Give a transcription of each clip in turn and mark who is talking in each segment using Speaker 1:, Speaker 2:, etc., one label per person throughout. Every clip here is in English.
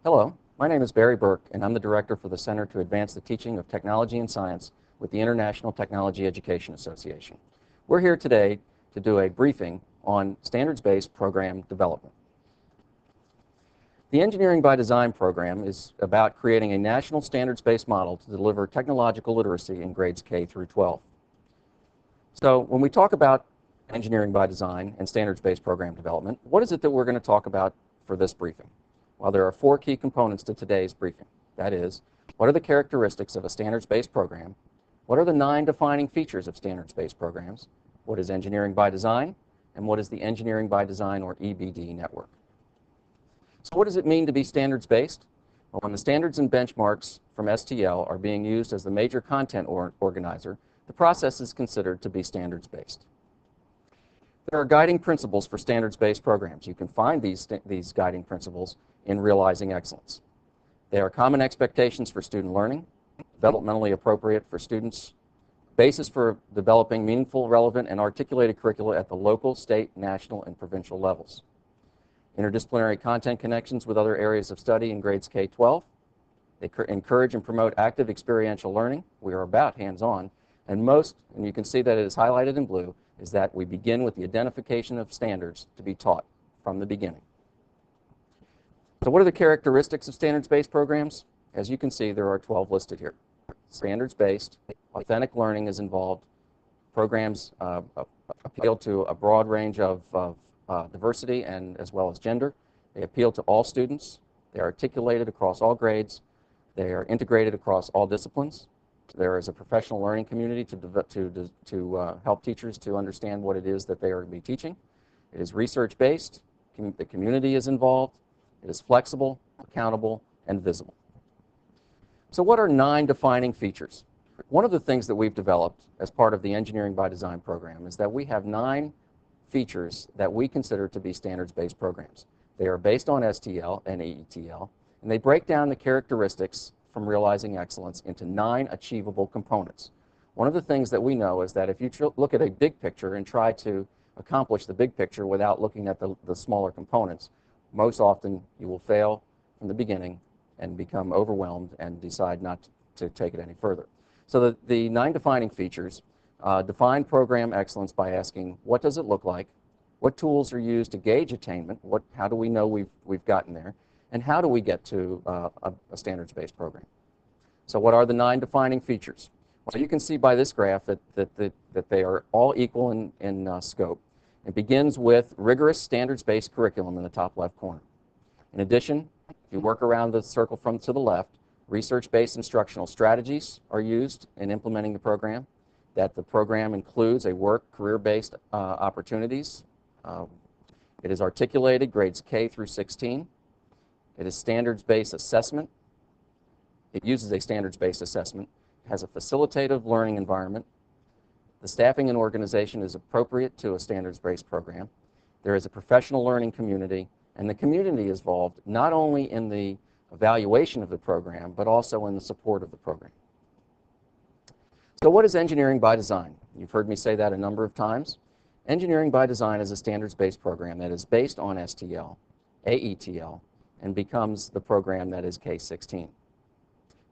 Speaker 1: Hello, my name is Barry Burke, and I'm the Director for the Center to Advance the Teaching of Technology and Science with the International Technology Education Association. We're here today to do a briefing on standards-based program development. The Engineering by Design program is about creating a national standards-based model to deliver technological literacy in grades K through 12. So when we talk about engineering by design and standards-based program development, what is it that we're going to talk about for this briefing? Well, there are 4 key components to today's briefing. That is, what are the characteristics of a standards-based program? What are the 9 defining features of standards-based programs? What is engineering by design? And what is the Engineering by Design, or EBD, network? So what does it mean to be standards-based? Well, when the standards and benchmarks from STL are being used as the major content organizer, the process is considered to be standards-based. There are guiding principles for standards-based programs. You can find these guiding principles in Realizing Excellence. They are common expectations for student learning, developmentally appropriate for students, basis for developing meaningful, relevant, and articulated curricula at the local, state, national, and provincial levels. Interdisciplinary content connections with other areas of study in grades K-12. They encourage and promote active experiential learning. We are about hands-on. And you can see that it is highlighted in blue, is that we begin with the identification of standards to be taught from the beginning. So what are the characteristics of standards-based programs? As you can see, there are 12 listed here. Standards-based, authentic learning is involved. Programs appeal to a broad range of diversity and as well as gender. They appeal to all students. They are articulated across all grades. They are integrated across all disciplines. There is a professional learning community to help teachers to understand what it is that they are going to be teaching. It is research-based. The community is involved. It is flexible, accountable, and visible. So what are 9 defining features? One of the things that we've developed as part of the Engineering by Design program is that we have 9 features that we consider to be standards-based programs. They are based on STL and AETL, and they break down the characteristics from Realizing Excellence into 9 achievable components. One of the things that we know is that if you look at a big picture and try to accomplish the big picture without looking at the smaller components, most often you will fail from the beginning and become overwhelmed and decide not to take it any further. So the 9 defining features define program excellence by asking, what does it look like? What tools are used to gauge attainment? How do we know we've gotten there? And how do we get to a standards-based program? So what are the 9 defining features? Well, you can see by this graph that they are all equal in scope. It begins with rigorous standards-based curriculum in the top left corner. In addition, if you work around the circle to the left, research-based instructional strategies are used in implementing the program, that the program includes a work career-based opportunities. It is articulated grades K through 16. It is standards-based assessment. It uses a standards-based assessment. It has a facilitative learning environment. The staffing and organization is appropriate to a standards-based program. There is a professional learning community, and the community is involved not only in the evaluation of the program, but also in the support of the program. So what is engineering by design? You've heard me say that a number of times. Engineering by design is a standards-based program that is based on STL, AETL, and becomes the program that is K-16.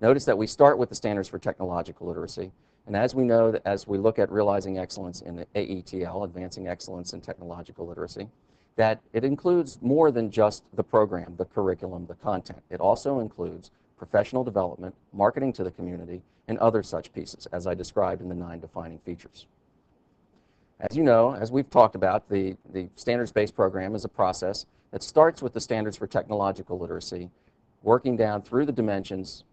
Speaker 1: Notice that we start with the standards for technological literacy, and as we know, that as we look at Realizing Excellence in the AETL, Advancing Excellence in Technological Literacy, that it includes more than just the program, the curriculum, the content. It also includes professional development, marketing to the community, and other such pieces, as I described in the 9 defining features. As you know, as we've talked about, the standards-based program is a process that starts with the standards for technological literacy, working down through the dimensions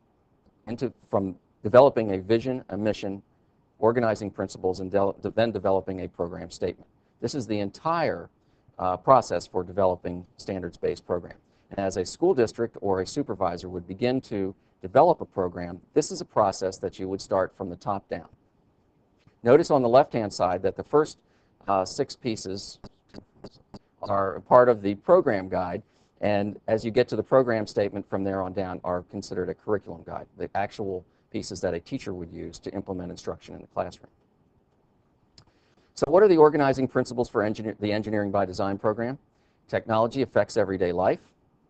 Speaker 1: from developing a vision, a mission, organizing principles, and then developing a program statement. This is the entire process for developing standards-based program. And as a school district or a supervisor would begin to develop a program, this is a process that you would start from the top down. Notice on the left-hand side that the first 6 pieces are part of the program guide, and as you get to the program statement from there on down are considered a curriculum guide, the actual pieces that a teacher would use to implement instruction in the classroom. So what are the organizing principles for the Engineering by Design program? Technology affects everyday life.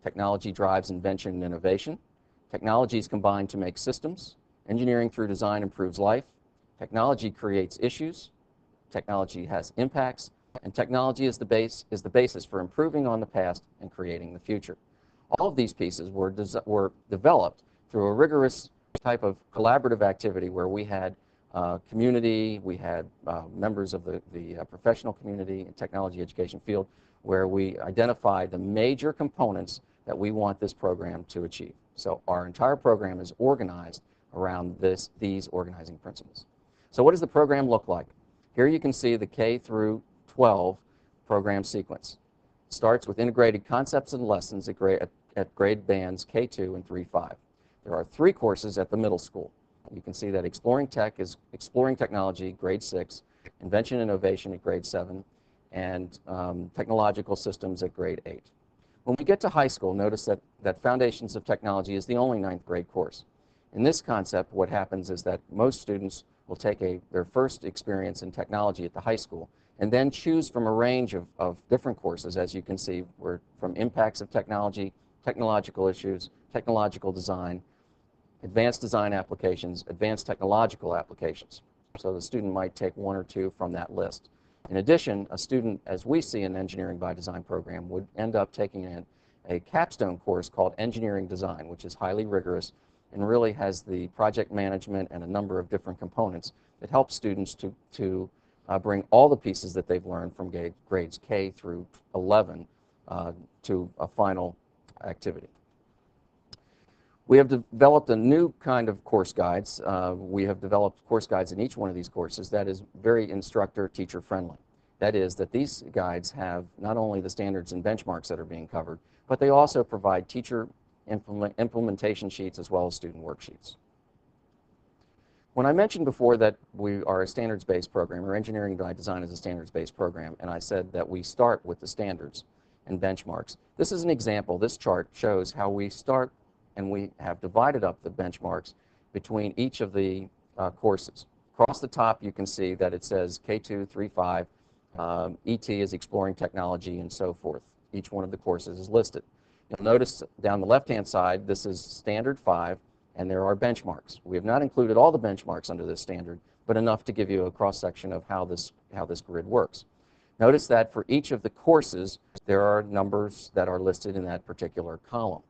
Speaker 1: Technology drives invention and innovation. Technology is combined to make systems. Engineering through design improves life. Technology creates issues. Technology has impacts. And technology is the basis for improving on the past and creating the future. All of these pieces were developed through a rigorous type of collaborative activity where we had community, we had members of the professional community and technology education field, where we identified the major components that we want this program to achieve. So our entire program is organized around these organizing principles. So what does the program look like? Here you can see the K through 12 program sequence. It starts with integrated concepts and lessons at grade bands K2 and 3-5. There are 3 courses at the middle school. You can see that Exploring Tech is Exploring Technology, grade 6, Invention and Innovation at grade 7, and Technological Systems at grade 8. When we get to high school, notice that Foundations of Technology is the only 9th grade course. In this concept, what happens is that most students will take their first experience in technology at the high school and then choose from a range of different courses, as you can see, from impacts of technology, technological issues, technological design, advanced design applications, advanced technological applications. So the student might take 1 or 2 from that list. In addition, a student, as we see in Engineering by Design program, would end up taking a capstone course called Engineering Design, which is highly rigorous and really has the project management and a number of different components that help students to bring all the pieces that they've learned from grades K through 11 to a final activity. We have developed a new kind of course guides. We have developed course guides in each one of these courses that is very instructor-teacher friendly. That is, that these guides have not only the standards and benchmarks that are being covered, but they also provide teacher implementation sheets as well as student worksheets. When I mentioned before that we are a standards-based program, or Engineering by Design is a standards-based program, and I said that we start with the standards and benchmarks. This is an example. This chart shows how we start, and we have divided up the benchmarks between each of the courses. Across the top, you can see that it says K2, 3-5, ET is Exploring Technology, and so forth. Each one of the courses is listed. You'll notice down the left-hand side, this is Standard 5, and there are benchmarks. We have not included all the benchmarks under this standard, but enough to give you a cross-section of how this grid works. Notice that for each of the courses, there are numbers that are listed in that particular column.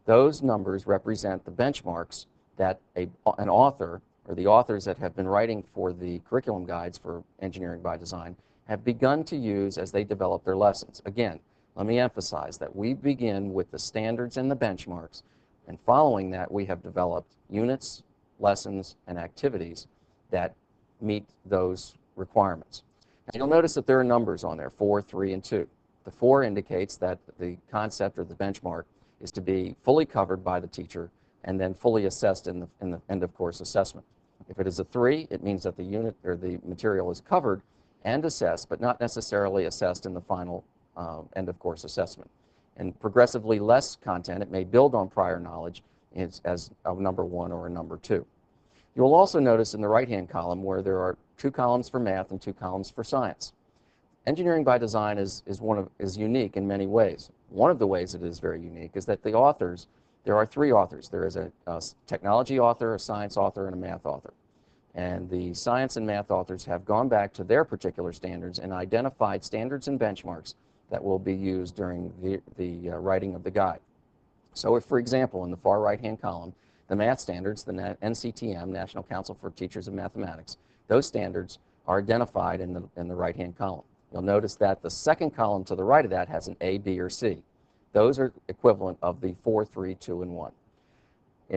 Speaker 1: Those numbers represent the benchmarks that an author, or the authors that have been writing for the curriculum guides for Engineering by Design, have begun to use as they develop their lessons. Again, let me emphasize that we begin with the standards and the benchmarks, and following that we have developed units, lessons, and activities that meet those requirements. Now, you'll notice that there are numbers on there, 4, 3, and 2. The 4 indicates that the concept or the benchmark is to be fully covered by the teacher and then fully assessed in the end-of-course assessment. If it is a 3, it means that the unit or the material is covered and assessed, but not necessarily assessed in the final end-of-course assessment. And progressively less content, it may build on prior knowledge as a number 1 or a number 2. You'll also notice in the right-hand column where there are 2 columns for math and 2 columns for science. Engineering by Design is unique in many ways. One of the ways it is very unique is that the authors, there are 3 authors. There is a technology author, a science author, and a math author. And the science and math authors have gone back to their particular standards and identified standards and benchmarks that will be used during the writing of the guide. So if, for example, in the far right-hand column, the math standards, the NCTM, National Council for Teachers of Mathematics, those standards are identified in the right-hand column. You'll notice that the second column to the right of that has an A, B, or C. Those are equivalent of the 4, 3, 2, and 1.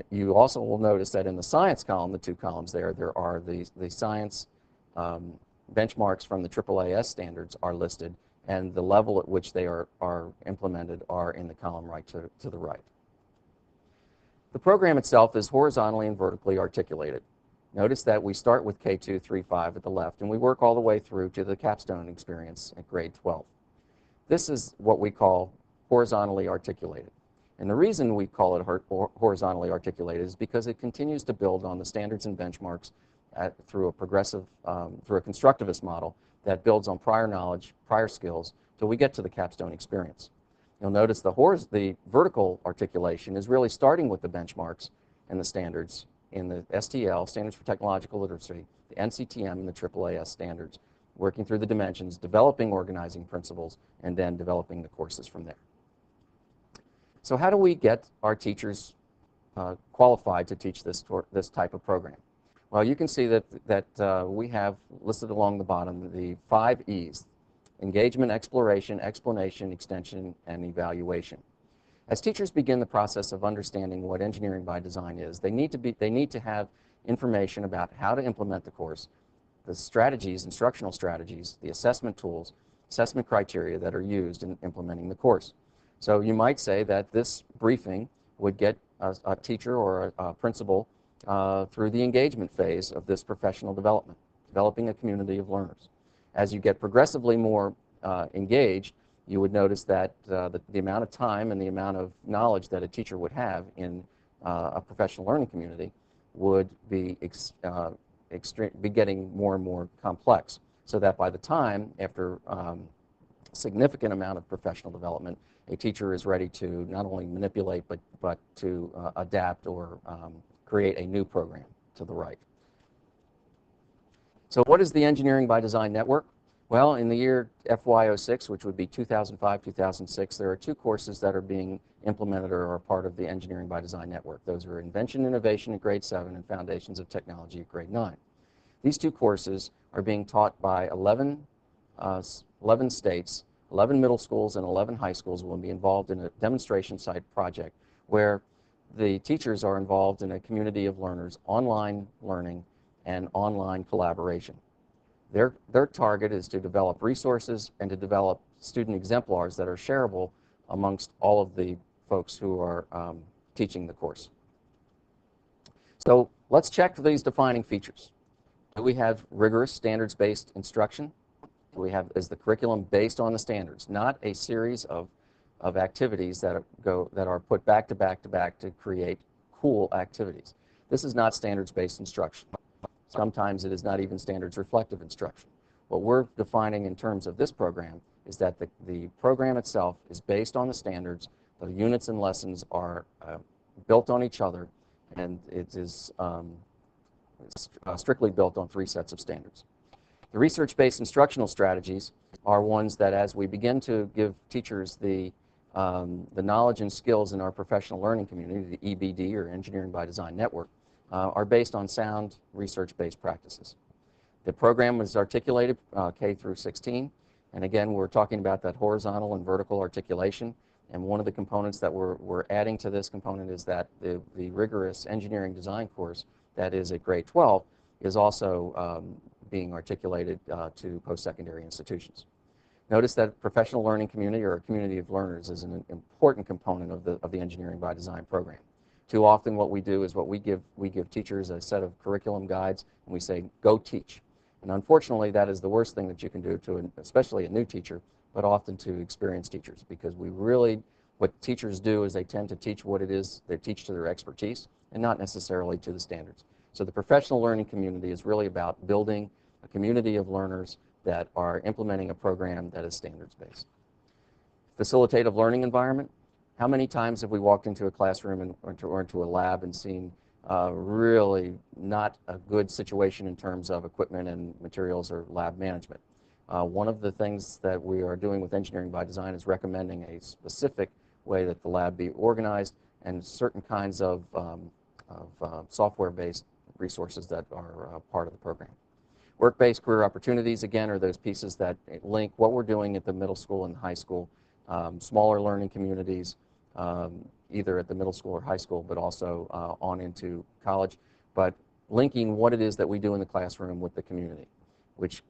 Speaker 1: You also will notice that in the science column, the 2 columns there are the science benchmarks from the AAAS standards are listed, and the level at which they are implemented are in the column right to the right. The program itself is horizontally and vertically articulated. Notice that we start with K2, 3, 5 at the left, and we work all the way through to the capstone experience at grade 12. This is what we call horizontally articulated. And the reason we call it horizontally articulated is because it continues to build on the standards and benchmarks through a constructivist model that builds on prior knowledge, prior skills, till we get to the capstone experience. You'll notice the vertical articulation is really starting with the benchmarks and the standards in the STL, Standards for Technological Literacy, the NCTM, and the AAAS standards, working through the dimensions, developing organizing principles, and then developing the courses from there. So how do we get our teachers qualified to teach this type of program? Well, you can see that we have listed along the bottom the 5 E's: engagement, exploration, explanation, extension, and evaluation. As teachers begin the process of understanding what engineering by design is, they need to have information about how to implement the course, the strategies, instructional strategies, the assessment tools, assessment criteria that are used in implementing the course. So you might say that this briefing would get a teacher or a principal through the engagement phase of this professional development, developing a community of learners. As you get progressively more engaged, you would notice that the amount of time and the amount of knowledge that a teacher would have in a professional learning community would be getting more and more complex, so that by the time, after significant amount of professional development, a teacher is ready to not only manipulate but to adapt or create a new program to the right. So what is the Engineering by Design Network? Well, in the year FY06, which would be 2005-2006, there are 2 courses that are being implemented or are part of the Engineering by Design Network. Those are Invention Innovation at grade 7 and Foundations of Technology at grade 9. These 2 courses are being taught by 11 states, 11 middle schools and 11 high schools will be involved in a demonstration site project where the teachers are involved in a community of learners, online learning and online collaboration. Their target is to develop resources and to develop student exemplars that are shareable amongst all of the folks who are teaching the course. So let's check for these defining features. Do we have rigorous standards-based instruction? Do we have, is the curriculum based on the standards, not a series of activities that are put back to back to back to create cool activities? This is not standards-based instruction. Sometimes it is not even standards-reflective instruction. What we're defining in terms of this program is that the program itself is based on the standards, the units and lessons are built on each other, and it is strictly built on 3 sets of standards. The research-based instructional strategies are ones that, as we begin to give teachers the knowledge and skills in our professional learning community, the EBD, or Engineering by Design Network, are based on sound research-based practices. The program was articulated K through 16, and again, we're talking about that horizontal and vertical articulation, and one of the components that we're adding to this component is that the rigorous engineering design course that is at grade 12 is also being articulated to post-secondary institutions. Notice that professional learning community, or a community of learners, is an important component of the Engineering by Design program. Too often what we do is we give teachers a set of curriculum guides and we say, go teach. And unfortunately, that is the worst thing that you can do to especially a new teacher, but often to experienced teachers, because what teachers do is they tend to teach what it is they teach to their expertise and not necessarily to the standards. So the professional learning community is really about building a community of learners that are implementing a program that is standards-based. Facilitative learning environment. How many times have we walked into a classroom or into a lab and seen really not a good situation in terms of equipment and materials or lab management? One of the things that we are doing with Engineering by Design is recommending a specific way that the lab be organized and certain kinds of software-based resources that are part of the program. Work-based career opportunities, again, are those pieces that link what we're doing at the middle school and high school, smaller learning communities, either at the middle school or high school, but also on into college, but linking what it is that we do in the classroom with the community, which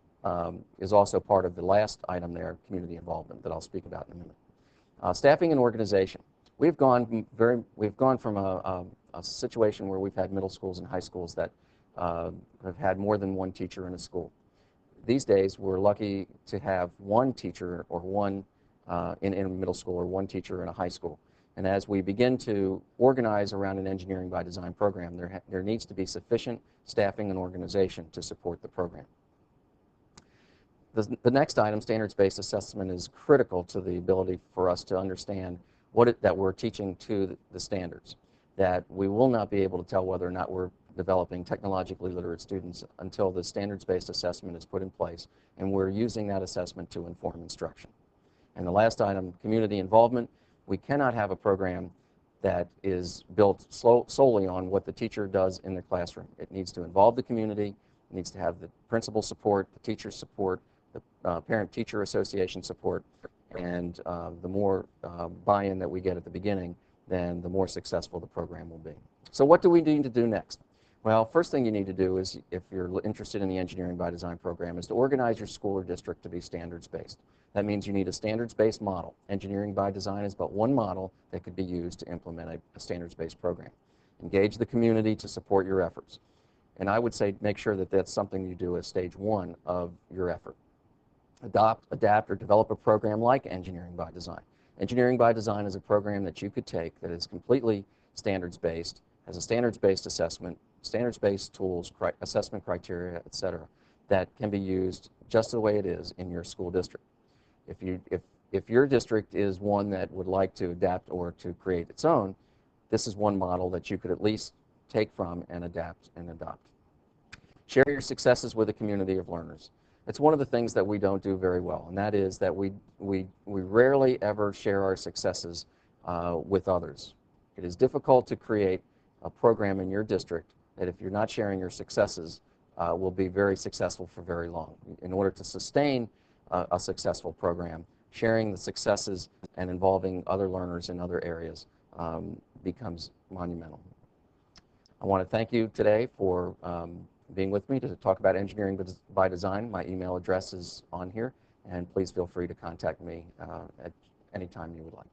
Speaker 1: is also part of the last item there, community involvement, that I'll speak about in a minute. Staffing and organization. We've gone from a situation where we've had middle schools and high schools that have had more than one teacher in a school. These days, we're lucky to have one teacher or one in a middle school or one teacher in a high school. And as we begin to organize around an Engineering by Design program, there needs to be sufficient staffing and organization to support the program. The next item, standards-based assessment, is critical to the ability for us to understand that we're teaching to the standards, that we will not be able to tell whether or not we're developing technologically literate students until the standards-based assessment is put in place and we're using that assessment to inform instruction. And the last item, community involvement. We cannot have a program that is built solely on what the teacher does in the classroom. It needs to involve the community, it needs to have the principal support, the teacher support, the parent-teacher association support, and the more buy-in that we get at the beginning, then the more successful the program will be. So what do we need to do next? Well, first thing you need to do is, if you're interested in the Engineering by Design program, is to organize your school or district to be standards-based. That means you need a standards-based model. Engineering by Design is but one model that could be used to implement a standards-based program. Engage the community to support your efforts. And I would say make sure that that's something you do as stage one of your effort. Adopt, adapt, or develop a program like Engineering by Design. Engineering by Design is a program that you could take that is completely standards-based, has a standards-based assessment, standards-based tools, assessment criteria, etc., that can be used just the way it is in your school district. If your district is one that would like to adapt or to create its own, this is one model that you could at least take from and adapt and adopt. Share your successes with a community of learners. It's one of the things that we don't do very well, and that is that we rarely ever share our successes with others. It is difficult to create a program in your district that, if you're not sharing your successes, will be very successful for very long. In order to sustain a successful program, sharing the successes and involving other learners in other areas becomes monumental. I want to thank you today for being with me to talk about Engineering by Design. My email address is on here, and please feel free to contact me at any time you would like.